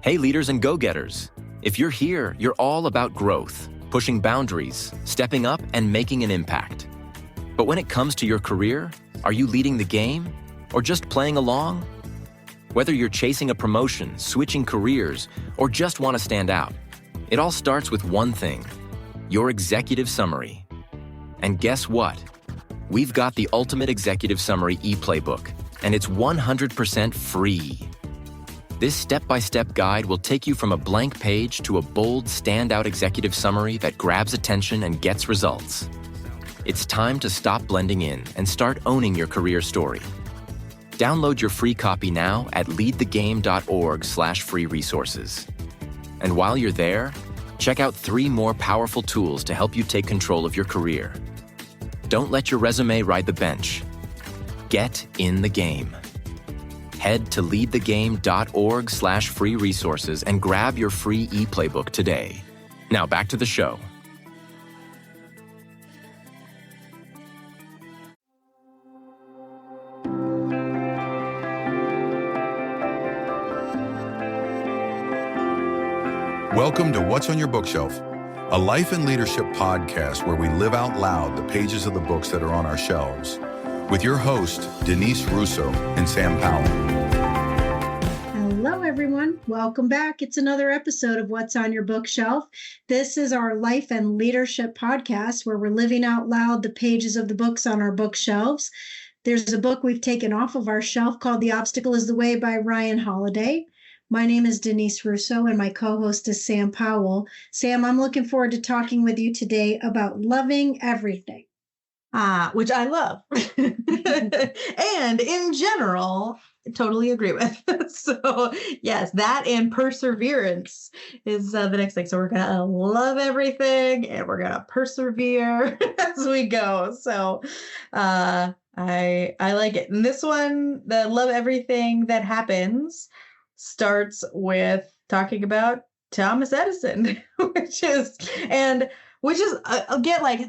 Hey, leaders and go-getters. If you're here, you're all about growth, pushing boundaries, stepping up, and making an impact. But when it comes to your career, are you leading the game or just playing along? Whether you're chasing a promotion, switching careers, or just want to stand out, it all starts with one thing: your executive summary. And guess what? We've got the Ultimate Executive Summary e-playbook, and it's 100% free. This step-by-step guide will take you from a blank page to a bold, standout executive summary that grabs attention and gets results. It's time to stop blending in and start owning your career story. Download your free copy now at leadthegame.org/free resources. And while you're there, check out 3 more powerful tools to help you take control of your career. Don't let your resume ride the bench. Get in the game. Head to leadthegame.org/free resources and grab your free e-playbook today. Now back to the show. Welcome to What's on Your Bookshelf, a life and leadership podcast where we live out loud the pages of the books that are on our shelves, with your hosts, Denise Russo and Sam Powell. Hello, everyone. Welcome back. It's another episode of What's on Your Bookshelf. This is our life and leadership podcast where we're living out loud the pages of the books on our bookshelves. There's a book we've taken off of our shelf called The Obstacle is the Way by Ryan Holiday. My name is Denise Russo, and my co-host is Sam Powell. Sam, I'm looking forward to talking with you today about loving everything. Which I love. And in general, totally agree with. So yes, that and perseverance is the next thing. So we're going to love everything and we're going to persevere as we go. So I like it. And this one, the love everything that happens, starts with talking about Thomas Edison, which is again, like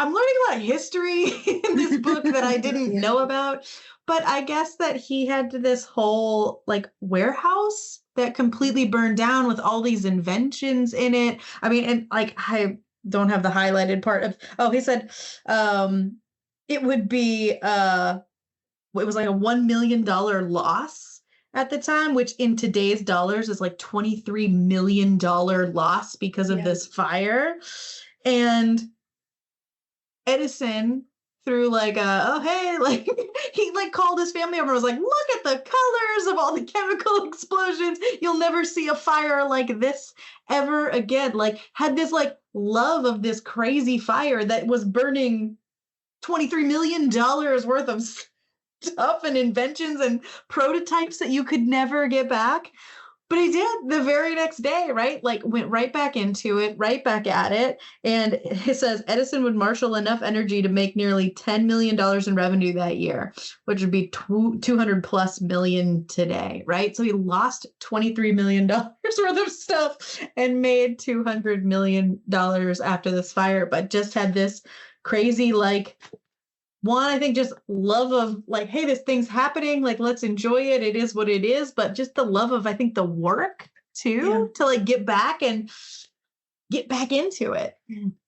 I'm learning a lot of history in this book that I didn't know about, but I guess that he had this whole like warehouse that completely burned down with all these inventions in it. I mean, and like, I don't have the highlighted part of, he said, it would be, it was like a $1 million loss at the time, which in today's dollars is like $23 million loss because of this fire. And Edison, through like he like called his family over and was like, look at the colors of all the chemical explosions. You'll never see a fire like this ever again. Like, had this like love of this crazy fire that was burning $23 million worth of stuff and inventions and prototypes that you could never get back. But he did the very next day, right? Like, went right back into it, right back at it. And it says Edison would marshal enough energy to make nearly $10 million in revenue that year, which would be 200 plus million today, right? So he lost $23 million worth of stuff and made $200 million after this fire, but just had this crazy, like, one, I think just love of like, hey, this thing's happening. Like, let's enjoy it. It is what it is. But just the love of, I think, the work too, to like get back into it.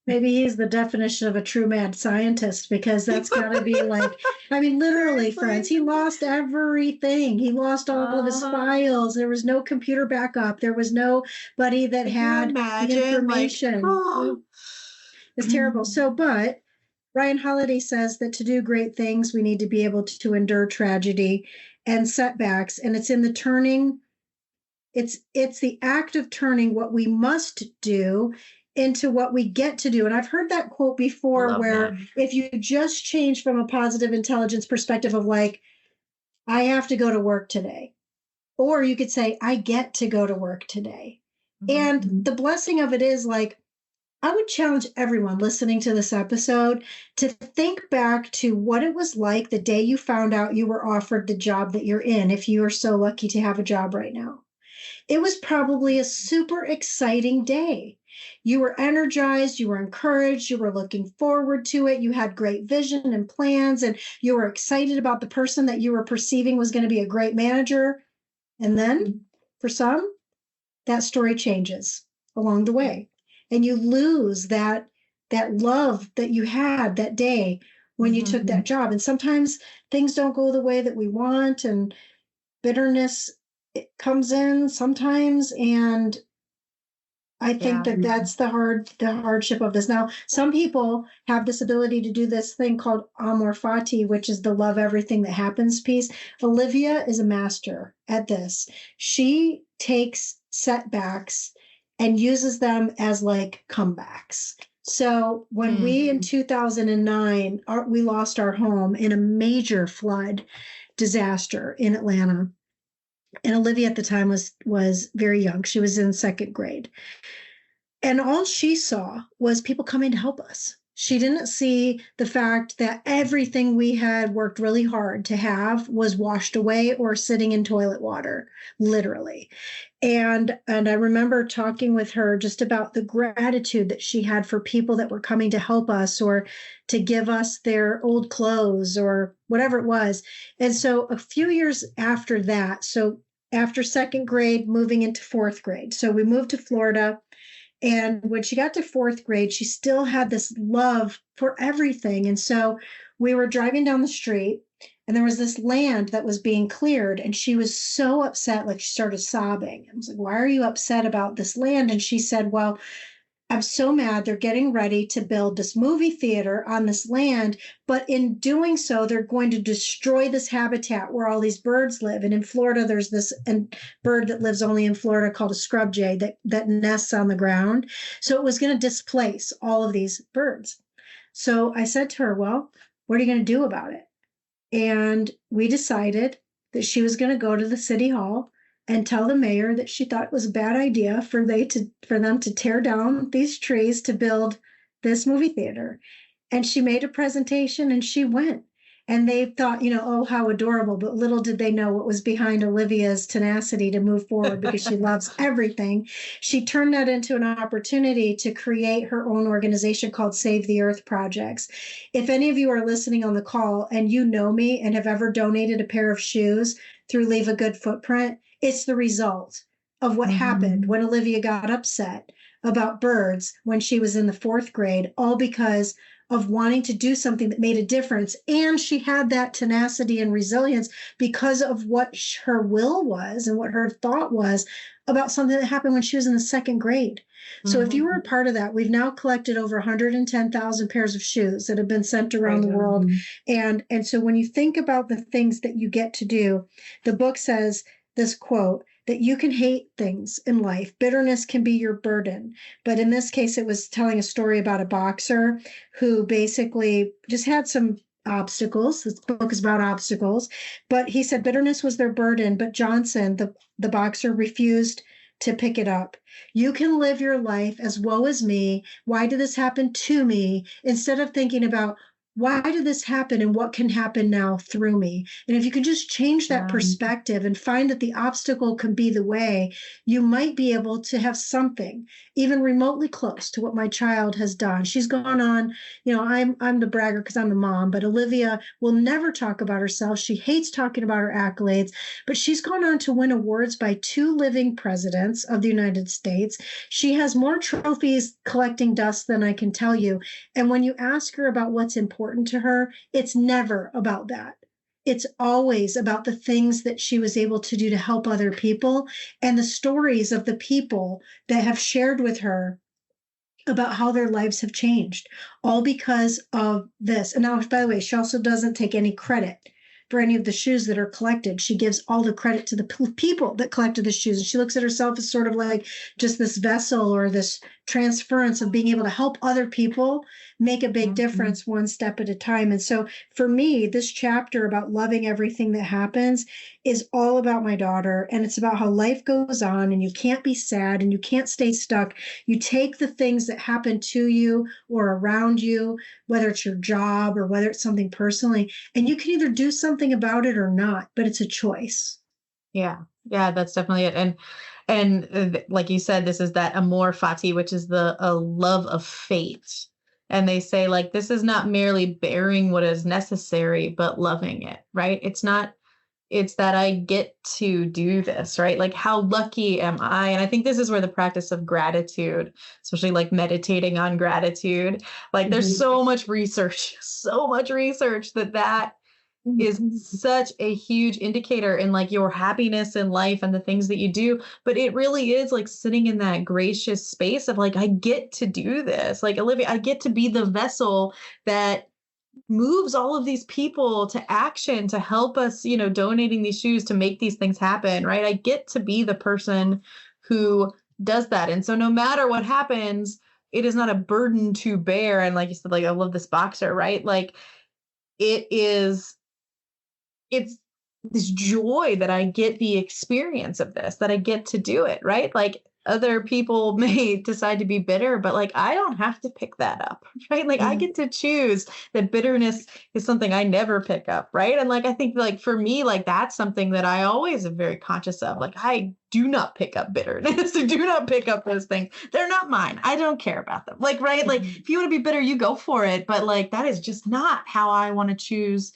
Maybe he's the definition of a true mad scientist, because that's got to be like, I mean, literally, friends, he lost everything. He lost all of his files. There was no computer backup. There was nobody that had the information. Like, It's terrible. So, but Ryan Holiday says that to do great things, we need to be able to endure tragedy and setbacks. And it's in the turning, it's the act of turning what we must do into what we get to do. And I've heard that quote before, where if you just change from a positive intelligence perspective of like, I have to go to work today, or you could say, I get to go to work today. Mm-hmm. And the blessing of it is like, I would challenge everyone listening to this episode to think back to what it was like the day you found out you were offered the job that you're in, if you are so lucky to have a job right now. It was probably a super exciting day. You were energized, you were encouraged, you were looking forward to it, you had great vision and plans, and you were excited about the person that you were perceiving was going to be a great manager. And then, for some, that story changes along the way. And you lose that love that you had that day when you took that job. And sometimes things don't go the way that we want, and bitterness, it comes in sometimes. And I think that that's the hardship of this. Now, some people have this ability to do this thing called amor fati, which is the love everything that happens piece. Olivia is a master at this. She takes setbacks and uses them as like comebacks. So when we in 2009, we lost our home in a major flood disaster in Atlanta. And Olivia at the time was very young. She was in second grade. And all she saw was people coming to help us. She didn't see the fact that everything we had worked really hard to have was washed away or sitting in toilet water, literally. And I remember talking with her just about the gratitude that she had for people that were coming to help us or to give us their old clothes or whatever it was. And so a few years after that, so after second grade, moving into fourth grade. So we moved to Florida. And when she got to fourth grade, she still had this love for everything. And so we were driving down the street and there was this land that was being cleared. And she was so upset, like she started sobbing. I was like, why are you upset about this land? And she said, well, I'm so mad. They're getting ready to build this movie theater on this land, but in doing so, they're going to destroy this habitat where all these birds live. And in Florida, there's this bird that lives only in Florida called a scrub jay that nests on the ground. So it was going to displace all of these birds. So I said to her, well, what are you going to do about it? And we decided that she was going to go to the city hall and tell the mayor that she thought it was a bad idea for them to tear down these trees to build this movie theater. And she made a presentation and she went. And they thought, oh, how adorable. But little did they know what was behind Olivia's tenacity to move forward because she loves everything. She turned that into an opportunity to create her own organization called Save the Earth Projects. If any of you are listening on the call and you know me and have ever donated a pair of shoes through Leave a Good Footprint, it's the result of what happened when Olivia got upset about birds when she was in the fourth grade, all because of wanting to do something that made a difference. And she had that tenacity and resilience because of what her will was and what her thought was about something that happened when she was in the second grade. So if you were a part of that, we've now collected over 110,000 pairs of shoes that have been sent around the world. And so when you think about the things that you get to do, the book says this quote, that you can hate things in life. Bitterness can be your burden. But in this case, it was telling a story about a boxer who basically just had some obstacles. This book is about obstacles. But he said bitterness was their burden. But Johnson, the boxer, refused to pick it up. You can live your life as woe is me. Why did this happen to me? Instead of thinking about, why did this happen and what can happen now through me? And if you can just change that perspective and find that the obstacle can be the way, you might be able to have something even remotely close to what my child has done. She's gone on, I'm the bragger because I'm the mom, but Olivia will never talk about herself. She hates talking about her accolades, but she's gone on to win awards by 2 living presidents of the United States. She has more trophies collecting dust than I can tell you. And when you ask her about what's important to her, it's never about that. It's always about the things that she was able to do to help other people and the stories of the people that have shared with her about how their lives have changed, all because of this. And now, by the way, she also doesn't take any credit for any of the shoes that are collected. She gives all the credit to the people that collected the shoes. And she looks at herself as sort of like just this vessel or this transference of being able to help other people make a big difference one step at a time. And so for me, this chapter about loving everything that happens is all about my daughter. And it's about how life goes on and you can't be sad and you can't stay stuck. You take the things that happen to you or around you, whether it's your job or whether it's something personally, and you can either do something about it or not, but it's a choice. Yeah, that's definitely it. And like you said, this is that amor fati, which is a love of fate. And they say, like, this is not merely bearing what is necessary, but loving it, right? It's not it's that I get to do this, right? Like, how lucky am I? And I think this is where the practice of gratitude, especially like meditating on gratitude, like there's so much research that is such a huge indicator in like your happiness in life and the things that you do. But it really is like sitting in that gracious space of like, I get to do this. Like, Olivia, I get to be the vessel that moves all of these people to action to help us, donating these shoes to make these things happen, right? I get to be the person who does that. And so no matter what happens, it is not a burden to bear. And like you said, like, I love this boxer, right? Like, it's this joy that I get the experience of this, that I get to do it, right? Like, other people may decide to be bitter, but like, I don't have to pick that up, right? Like, I get to choose that bitterness is something I never pick up, right? And like, I think like for me, like that's something that I always am very conscious of. Like, I do not pick up bitterness. I do not pick up those things. They're not mine. I don't care about them. Like, right? Like, if you want to be bitter, you go for it. But like, that is just not how I want to choose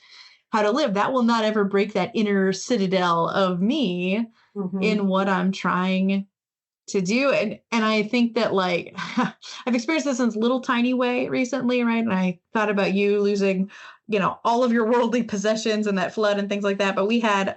how to live. That will not ever break that inner citadel of me in what I'm trying to do. And I think that like I've experienced this in this little tiny way recently, right? And I thought about you losing, all of your worldly possessions and that flood and things like that. But we had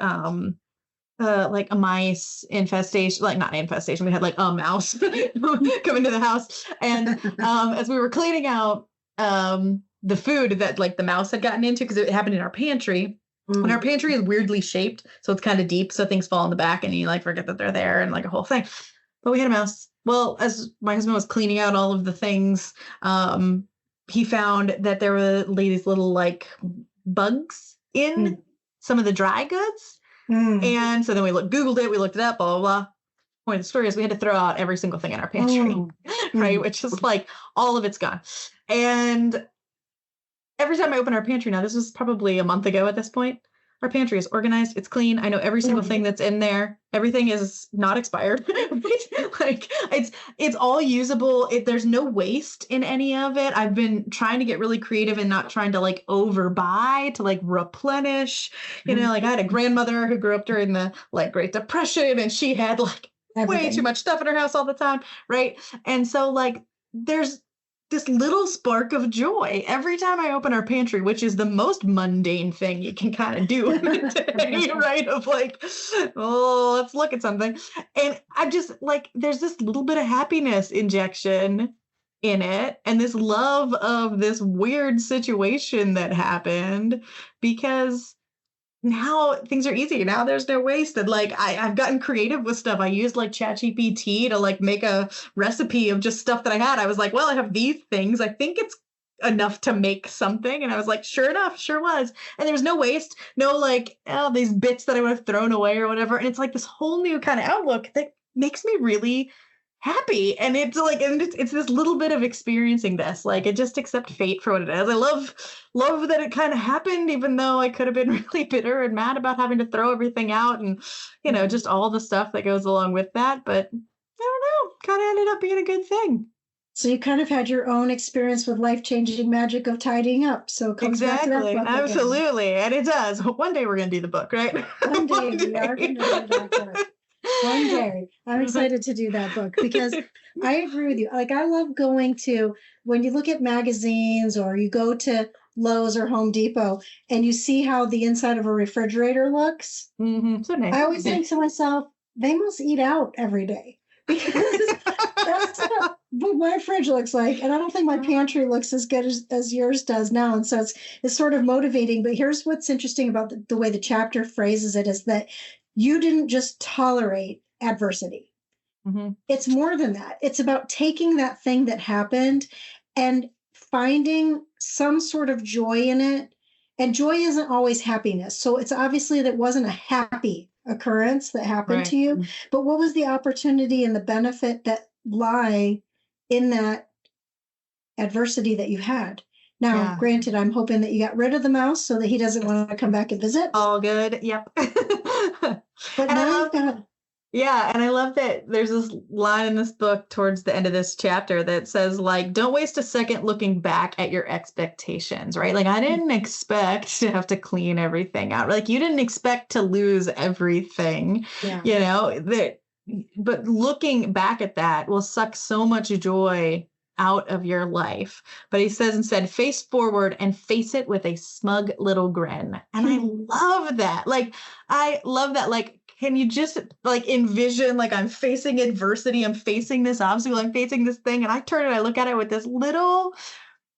like a mice infestation, like not infestation, we had like a mouse come into the house. And as we were cleaning out the food that like the mouse had gotten into, because it happened in our pantry. And our pantry is weirdly shaped, so it's kind of deep, so things fall in the back and you like forget that they're there and like a whole thing. But we had a mouse. Well, as my husband was cleaning out all of the things, he found that there were these little like bugs in some of the dry goods. And so then we Googled it, we looked it up, blah, blah, blah. Point of the story is we had to throw out every single thing in our pantry, right? Which is like all of it's gone. And every time I open our pantry now, this was probably a month ago at this point, our pantry is organized. It's clean. I know every single thing that's in there. Everything is not expired. Like it's all usable. There's no waste in any of it. I've been trying to get really creative and not trying to like overbuy to like replenish. Like I had a grandmother who grew up during the like Great Depression, and she had like way too much stuff in her house all the time, right? And so like there's this little spark of joy every time I open our pantry, which is the most mundane thing you can kind of do in a day, right? Of like, oh, let's look at something. And I just like, there's this little bit of happiness injection in it and this love of this weird situation that happened, because now things are easy. Now there's no waste. And like, I've gotten creative with stuff. I used like ChatGPT to like make a recipe of just stuff that I had. I was like, well, I have these things. I think it's enough to make something. And I was like, sure enough, sure was. And there was no waste, no like, these bits that I would have thrown away or whatever. And it's like this whole new kind of outlook that makes me really happy. And it's like, and it's this little bit of experiencing this, like, I just accept fate for what it is. I love that it kind of happened, even though I could have been really bitter and mad about having to throw everything out and, just all the stuff that goes along with that. But I don't know, kind of ended up being a good thing. So you kind of had your own experience with life-changing magic of tidying up. So it comes back to that book absolutely. Again. And it does. One day we're going to do the book, right? One day we are going to do that book. One day. I'm excited to do that book because I agree with you. Like, I love going to, when you look at magazines or you go to Lowe's or Home Depot and you see how the inside of a refrigerator looks. So nice. I always think to myself, they must eat out every day because that's what my fridge looks like. And I don't think my pantry looks as good as yours does now. And so it's sort of motivating. But here's what's interesting about the way the chapter phrases it is that you didn't just tolerate adversity. It's more than that. It's about taking that thing that happened and finding some sort of joy in it. And joy isn't always happiness. So it's obviously that wasn't a happy occurrence that happened to you. But what was the opportunity and the benefit that lie in that adversity that you had? Now, granted, I'm hoping that you got rid of the mouse so that he doesn't want to come back and visit. All good. Yep. But now you've got Yeah, and I love that there's this line in this book towards the end of this chapter that says, like, don't waste a second looking back at your expectations, right? Like, I didn't expect to have to clean everything out. Like, you didn't expect to lose everything, Yeah. but looking back at that will suck so much joy out of your life. But he says instead, face forward and face it with a smug little grin. And I love that. Like, I love that. Like, can you just like envision, like, I'm facing adversity, I'm facing this obstacle, I'm facing this thing, and I turn and I look at it with this little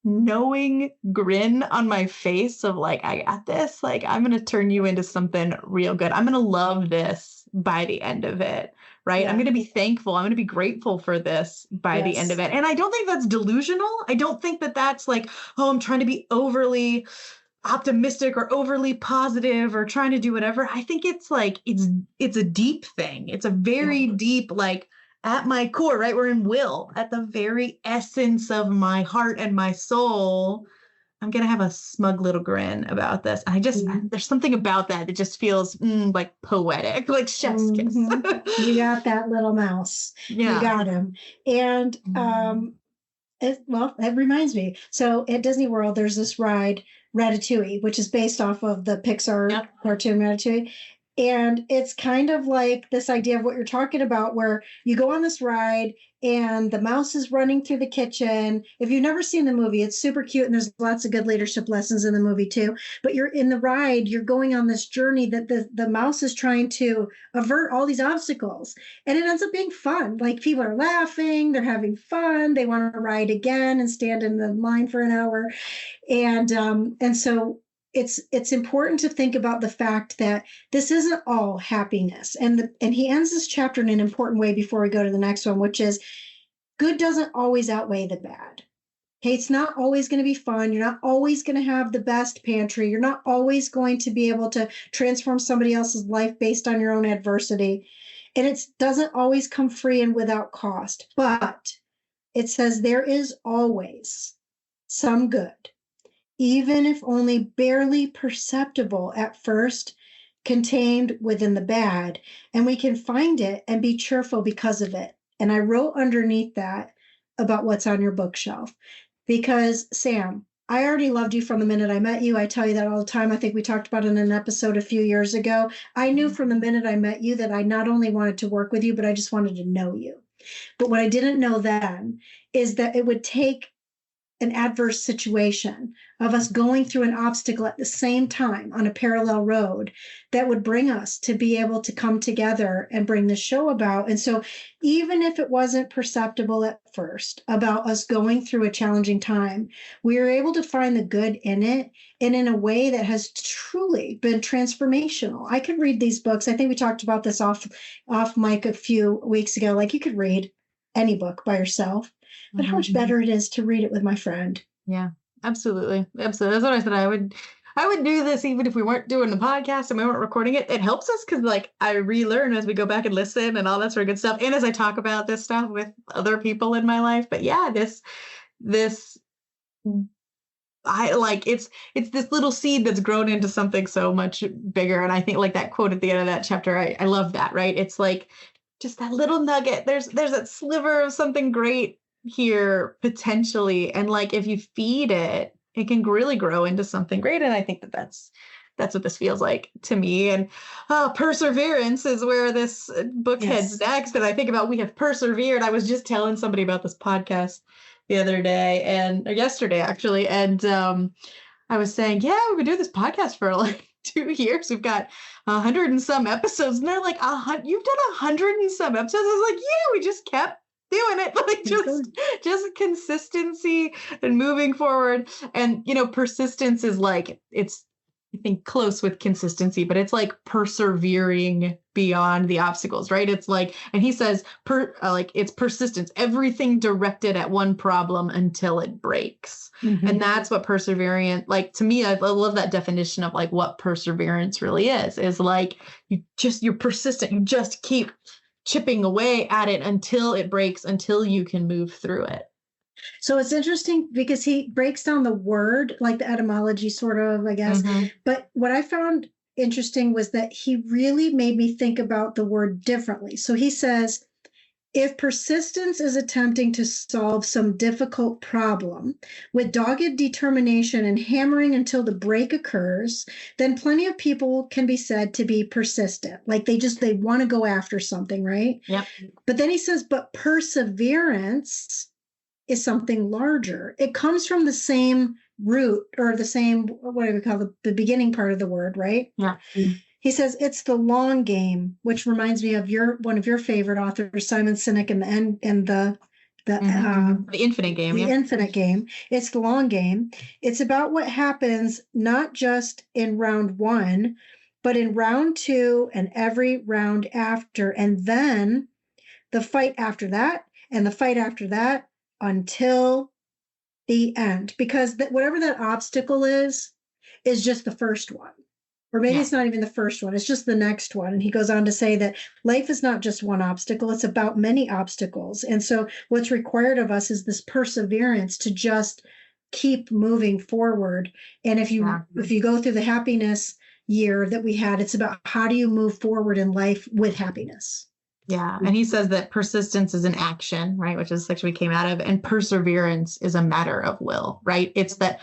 knowing grin on my face of like, I got this. Like, I'm going to turn you into something real good. I'm going to love this by the end of it. Right. Yeah. I'm going to be thankful. I'm going to be grateful for this by the end of it. And I don't think that's delusional. I don't think that that's like, oh, I'm trying to be overly optimistic or overly positive or trying to do whatever. I think it's like, it's a deep thing. It's a very deep, like, at my core, right? We're in will, at the very essence of my heart and my soul. I'm going to have a smug little grin about this. There's something about that that just feels like poetic, like chef's kiss. You got that little mouse. Yeah. You got him. And, it reminds me. So at Disney World, there's this ride, Ratatouille, which is based off of the Pixar cartoon Ratatouille. And it's kind of like this idea of what you're talking about, where you go on this ride and the mouse is running through the kitchen. If you've never seen the movie, it's super cute. And there's lots of good leadership lessons in the movie too. But you're in the ride, you're going on this journey that the mouse is trying to avert all these obstacles. And it ends up being fun. Like, people are laughing, they're having fun. They want to ride again and stand in the line for an hour. And so it's important to think about the fact that this isn't all happiness. And he ends this chapter in an important way before we go to the next one, which is good doesn't always outweigh the bad. Okay, it's not always going to be fun. You're not always going to have the best pantry. You're not always going to be able to transform somebody else's life based on your own adversity. And it doesn't always come free and without cost. But it says there is always some good, even if only barely perceptible at first, contained within the bad, and we can find it and be cheerful because of it. And I wrote underneath that about what's on your bookshelf, because Sam, I already loved you from the minute I met you. I tell you that all the time. I think we talked about it in an episode a few years ago. I knew from the minute I met you that I not only wanted to work with you, but I just wanted to know you. But what I didn't know then is that it would take an adverse situation of us going through an obstacle at the same time on a parallel road that would bring us to be able to come together and bring the show about. And so even if it wasn't perceptible at first about us going through a challenging time, we were able to find the good in it, and in a way that has truly been transformational. I could read these books. I think we talked about this off mic a few weeks ago. Like, you could read any book by yourself, but how much better it is to read it with my friend. Yeah, absolutely. Absolutely. That's what I said. I would do this even if we weren't doing the podcast and we weren't recording it. It helps us because, like, I relearn as we go back and listen and all that sort of good stuff. And as I talk about this stuff with other people in my life. But yeah, I like, it's this little seed that's grown into something so much bigger. And I think, like, that quote at the end of that chapter, I love that, right? It's like just that little nugget. There's that sliver of something great here potentially, and like, if you feed it, it can really grow into something great. And I think that's what this feels like to me. And perseverance is where this book heads next. And I think about, we have persevered. I was just telling somebody about this podcast the other day, or yesterday actually, and I was saying, yeah, we've been doing this podcast for like 2 years. We've got 100 and some episodes, and they're like, you've done 100 and some episodes. I was like, yeah, we just kept doing it, like just consistency and moving forward. And persistence is like, it's, I think, close with consistency, but it's like persevering beyond the obstacles, right? It's like, and he says, it's persistence, everything directed at one problem until it breaks. And that's what perseverance, like, to me, I love that definition of like what perseverance really is like, you're persistent, you just keep chipping away at it until it breaks, until you can move through it. So it's interesting because he breaks down the word, like the etymology sort of, I guess. But what I found interesting was that he really made me think about the word differently. So he says, if persistence is attempting to solve some difficult problem with dogged determination and hammering until the break occurs, then plenty of people can be said to be persistent. Like they want to go after something, right? Yep. But then he says, but perseverance is something larger. It comes from the same root, or the same, what do we call the beginning part of the word, right? Yeah. He says it's the long game, which reminds me of one of your favorite authors, Simon Sinek, and the Infinite Game. The Yeah. Infinite Game. It's the long game. It's about what happens not just in round one, but in round two and every round after, and then the fight after that, and the fight after that, until the end. Because whatever that obstacle is just the first one. Or maybe it's not even the first one, it's just the next one. And he goes on to say that life is not just one obstacle, it's about many obstacles. And so what's required of us is this perseverance to just keep moving forward. And if you go through the happiness year that we had, it's about how do you move forward in life with happiness. Yeah. And he says that persistence is an action, right? Which is the section we came out of. And perseverance is a matter of will, right? It's that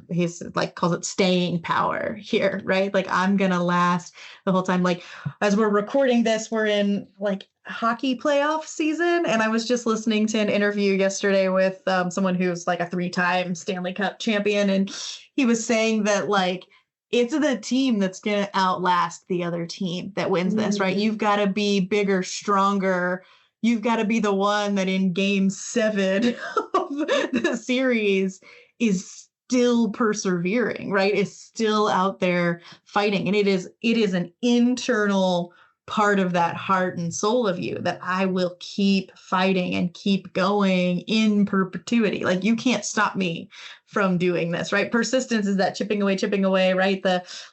he's like calls it staying power here, right? Like I'm going to last the whole time. Like as we're recording this, we're in like hockey playoff season. And I was just listening to an interview yesterday with someone who's like a 3-time Stanley Cup champion. And he was saying that like, it's the team that's going to outlast the other team that wins this, right? You've got to be bigger, stronger. You've got to be the one that in game 7 of the series is still persevering, right? Is still out there fighting. And it is an internal part of that heart and soul of you that I will keep fighting and keep going in perpetuity. Like you can't stop me from doing this, right? Persistence is that chipping away, right?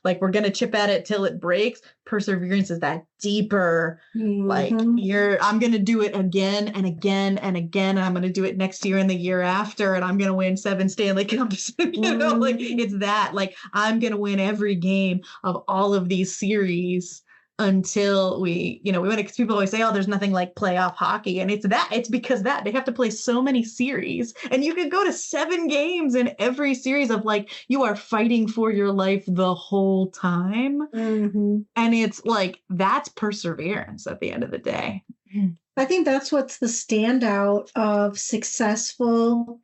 Like we're going to chip at it till it breaks. Perseverance is that deeper, like I'm going to do it again and again and again. And I'm going to do it next year and the year after. And I'm going to win 7 Stanley Cups, like it's that, like I'm going to win every game of all of these series until we win it. Because people always say, oh, there's nothing like playoff hockey. And it's because they have to play so many series, and you could go to 7 games in every series of like, you are fighting for your life the whole time. And it's like, that's perseverance at the end of the day. I think that's what's the standout of successful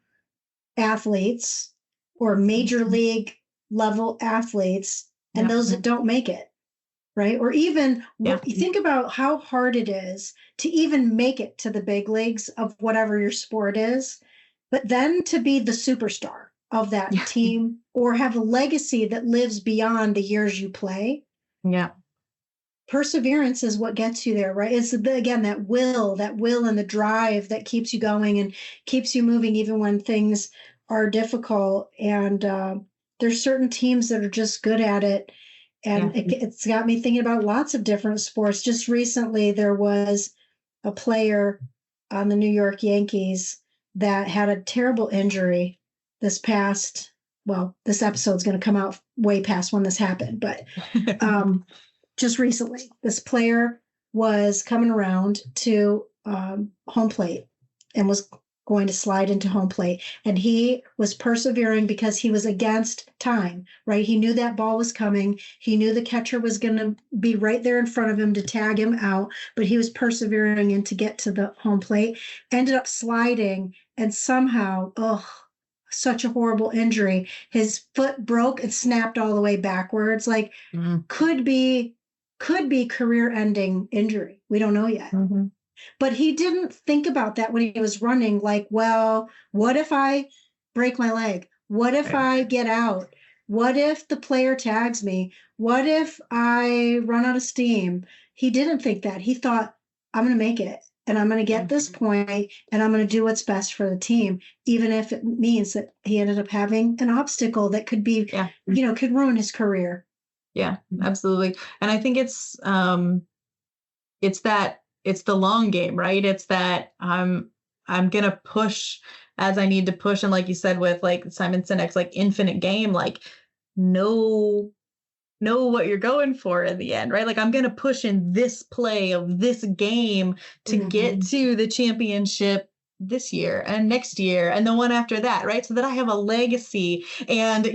athletes or major league level athletes and those that don't make it. Right. Or even you think about how hard it is to even make it to the big leagues of whatever your sport is, but then to be the superstar of that team or have a legacy that lives beyond the years you play. Yeah. Perseverance is what gets you there, right? It's again, that will and the drive that keeps you going and keeps you moving even when things are difficult. And there's certain teams that are just good at it. And it's got me thinking about lots of different sports. Just recently, there was a player on the New York Yankees that had a terrible injury this episode's going to come out way past when this happened. But just recently, this player was coming around to home plate and was going to slide into home plate. And he was persevering because he was against time, right? He knew that ball was coming. He knew the catcher was going to be right there in front of him to tag him out, but he was persevering and to get to the home plate, ended up sliding, and somehow, such a horrible injury. His foot broke and snapped all the way backwards. Like could be career-ending injury. We don't know yet. But he didn't think about that when he was running, like, well, what if I break my leg? What if I get out? What if the player tags me? What if I run out of steam? He didn't think that. He thought, I'm going to make it, and I'm going to get this point, and I'm going to do what's best for the team, even if it means that he ended up having an obstacle that could be, could ruin his career. Yeah, absolutely. And I think it's the long game, right? It's that I'm going to push as I need to push. And like you said, with like Simon Sinek's like infinite game, like no know what you're going for in the end, right? Like, I'm going to push in this play of this game to get to the championship this year and next year and the one after that, right? So that I have a legacy and,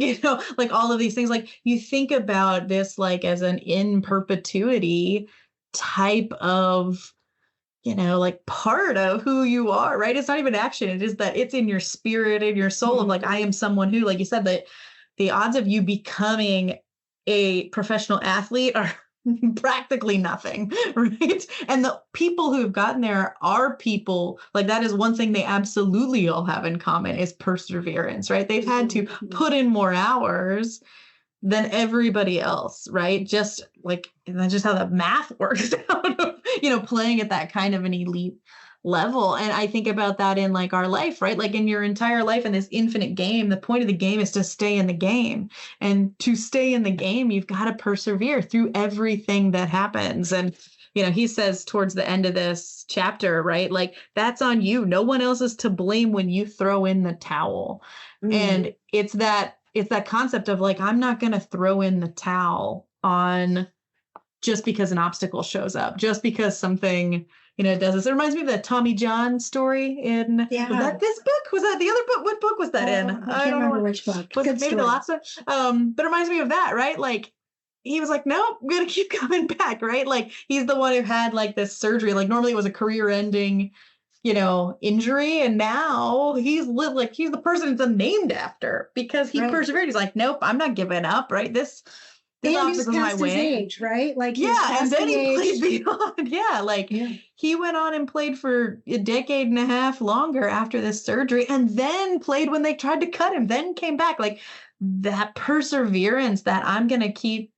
like all of these things. Like, you think about this like as an in perpetuity type of, like part of who you are, right? It's not even action. It is that it's in your spirit, in your soul of like, I am someone who, like you said, that the odds of you becoming a professional athlete are practically nothing, right? And the people who have gotten there are people, like that is one thing they absolutely all have in common is perseverance, right? They've had to put in more hours than everybody else, right? Just like, and that's just how the math works out of, playing at that kind of an elite level. And I think about that in like our life, right? Like in your entire life in this infinite game, the point of the game is to stay in the game. And to stay in the game, you've got to persevere through everything that happens. And, he says towards the end of this chapter, right? Like, that's on you. No one else is to blame when you throw in the towel. And it's that concept of like, I'm not going to throw in the towel on just because an obstacle shows up, just because something, does this. It reminds me of that Tommy John story in, was that this book? Was that the other book? What book was that in? I don't remember which book. Was it maybe the last one? But it reminds me of that, right? Like, he was like, nope, I'm going to keep coming back, right? Like, he's the one who had like this surgery. Like, normally it was a career ending, injury. And now he's the person it's named after because he persevered. He's like, nope, I'm not giving up, right? This obstacle's my way. His age, right? Like, and then he played beyond. He went on and played for a decade and a half longer after this surgery, and then played when they tried to cut him, then came back. Like, that perseverance that I'm going to keep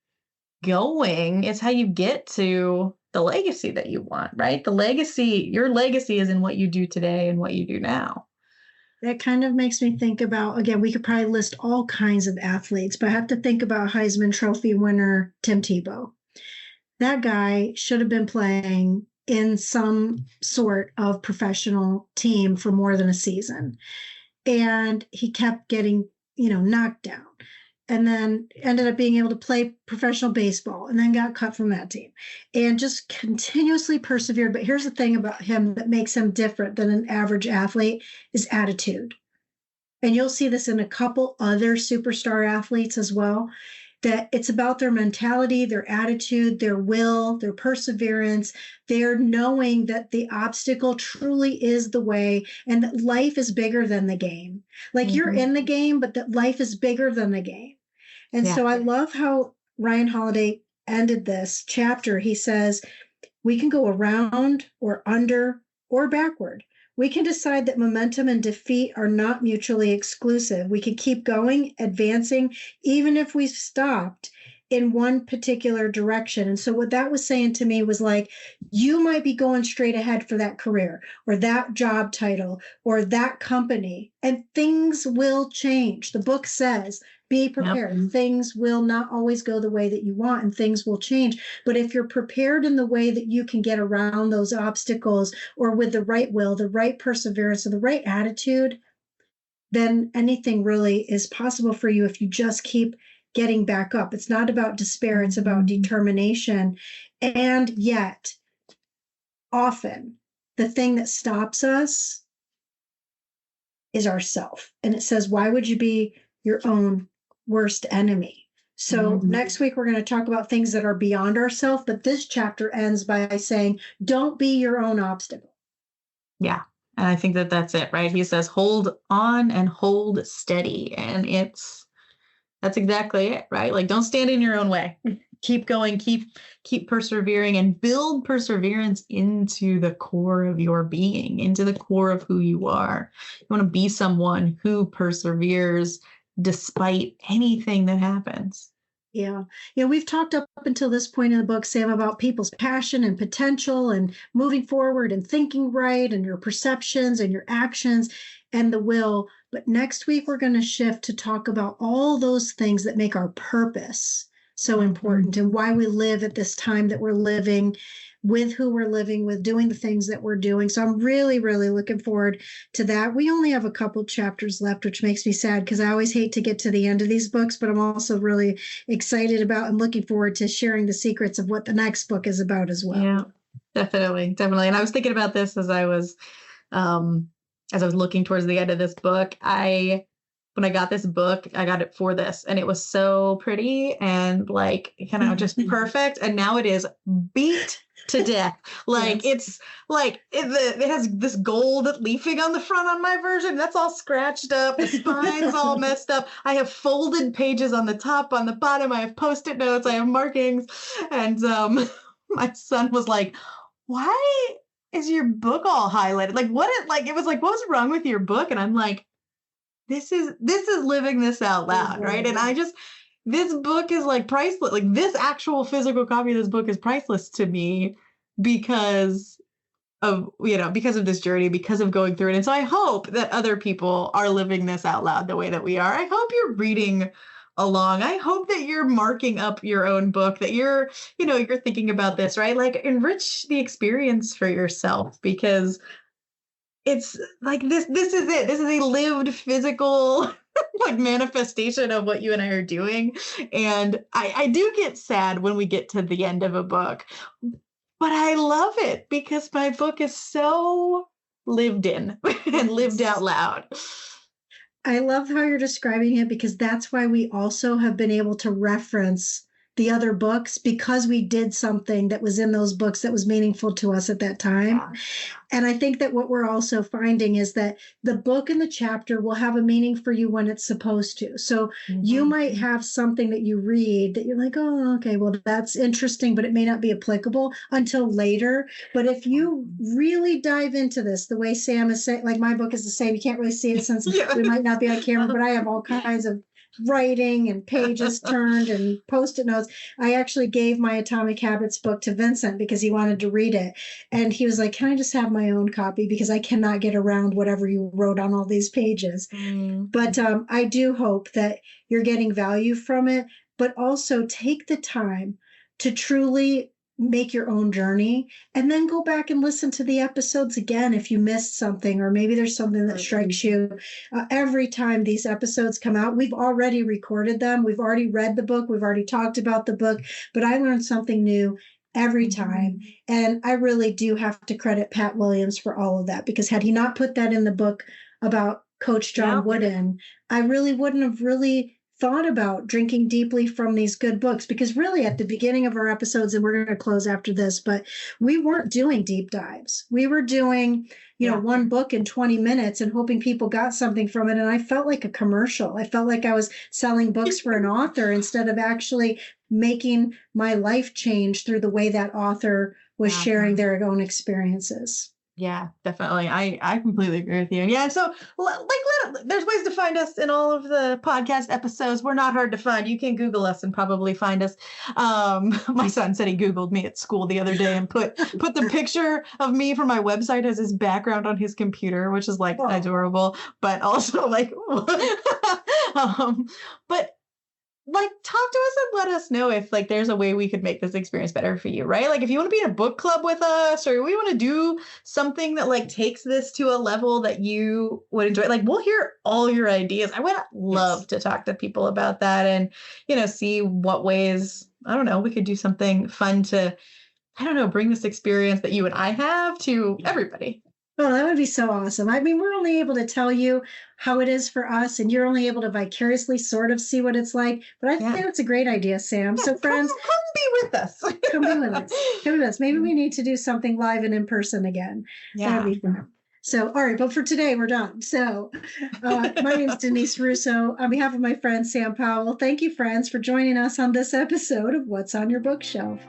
going is how you get to the legacy that you want, right? Your legacy is in what you do today and what you do now. That kind of makes me think about, again, we could probably list all kinds of athletes, but I have to think about Heisman Trophy winner Tim Tebow. That guy should have been playing in some sort of professional team for more than a season. And he kept getting, knocked down. And then ended up being able to play professional baseball and then got cut from that team and just continuously persevered. But here's the thing about him that makes him different than an average athlete is attitude. And you'll see this in a couple other superstar athletes as well, that it's about their mentality, their attitude, their will, their perseverance, their knowing that the obstacle truly is the way and that life is bigger than the game. Like, you're in the game, but that life is bigger than the game. And so I love how Ryan Holiday ended this chapter. He says, we can go around or under or backward. We can decide that momentum and defeat are not mutually exclusive. We can keep going, advancing, even if we've stopped in one particular direction. And so what that was saying to me was like, you might be going straight ahead for that career or that job title or that company, and things will change. The book says, be prepared. Yep. Things will not always go the way that you want and things will change. But if you're prepared in the way that you can get around those obstacles or with the right will, the right perseverance, or the right attitude, then anything really is possible for you if you just keep getting back up. It's not about despair. It's about determination. And yet, often, the thing that stops us is ourself. And it says, why would you be your own worst enemy? So next week, we're going to talk about things that are beyond ourselves. But this chapter ends by saying, don't be your own obstacle. Yeah. And I think that that's it, right? He says, hold on and hold steady. And that's exactly it, right? Like, don't stand in your own way. Keep going, keep persevering, and build perseverance into the core of your being, into the core of who you are. You want to be someone who perseveres despite anything that happens. Yeah. We've talked up until this point in the book, Sam, about people's passion and potential and moving forward and thinking right and your perceptions and your actions and the will. But next week, we're going to shift to talk about all those things that make our purpose so important, and why we live at this time that we're living, with who we're living with, doing the things that we're doing. So I'm really, really looking forward to that. We only have a couple chapters left, which makes me sad because I always hate to get to the end of these books, but I'm also really excited about and looking forward to sharing the secrets of what the next book is about as well. Yeah, definitely. Definitely. And I was thinking about this as I was looking towards the end of this book. When I got this book, I got it for this, and it was so pretty and like kind of just perfect. And now it is beat to death. Like it's like it has this gold leafing on the front on my version. That's all scratched up. The spine's all messed up. I have folded pages on the top, on the bottom. I have Post-it notes. I have markings. And my son was like, "Why is your book all highlighted? Like it was like, what's wrong with your book?" And I'm like, this is living this out loud, right? And this book is like priceless. Like this actual physical copy of this book is priceless to me because of this journey, because of going through it. And so I hope that other people are living this out loud the way that we are. I hope you're reading along. I hope that you're marking up your own book, that you're thinking about this, right? Like enrich the experience for yourself, because it's like this is it. This is a lived physical like manifestation of what you and I are doing. And I do get sad when we get to the end of a book, but I love it because my book is so lived in and lived out loud. I love how you're describing it, because that's why we also have been able to reference the other books, because we did something that was in those books that was meaningful to us at that time. Yeah. And I think that what we're also finding is that the book and the chapter will have a meaning for you when it's supposed to. So you might have something that you read that you're like, oh, okay, well, that's interesting, but it may not be applicable until later. But if you really dive into this, the way Sam is saying, like my book is the same, you can't really see it since we might not be on camera, but I have all kinds of writing and pages turned and Post-it notes. I actually gave my Atomic Habits book to Vincent because he wanted to read it. And he was like, can I just have my own copy? Because I cannot get around whatever you wrote on all these pages. But I do hope that you're getting value from it, but also take the time to truly make your own journey, and then go back and listen to the episodes again if you missed something, or maybe there's something that strikes you. Every time these episodes come out, we've already recorded them, we've already read the book, we've already talked about the book, but I learned something new every time. And I really do have to credit Pat Williams for all of that, because had he not put that in the book about Coach John Wooden, I really wouldn't have really thought about drinking deeply from these good books. Because really at the beginning of our episodes, and we're going to close after this, but we weren't doing deep dives. We were doing, one book in 20 minutes and hoping people got something from it. And I felt like a commercial. I felt like I was selling books for an author instead of actually making my life change through the way that author was sharing their own experiences. Yeah, definitely. I completely agree with you. Yeah. So there's ways to find us in all of the podcast episodes. We're not hard to find. You can Google us and probably find us. My son said he Googled me at school the other day and put the picture of me from my website as his background on his computer, which is like adorable, but also like, but like talk to us and let us know if like there's a way we could make this experience better for you, right? Like if you want to be in a book club with us, or we want to do something that like takes this to a level that you would enjoy, like we'll hear all your ideas. I would love to talk to people about that and, see what ways, I don't know, we could do something fun to, bring this experience that you and I have to everybody. Oh, that would be so awesome. I mean, we're only able to tell you how it is for us, and you're only able to vicariously sort of see what it's like. But I think that's a great idea, Sam. So friends, come be with us. Come be with us. Come with us. Maybe we need to do something live and in person again. Yeah. That'd be fun. So, all right, but for today, we're done. So my name is Denise Russo. On behalf of my friend, Sam Powell, thank you, friends, for joining us on this episode of What's on Your Bookshelf.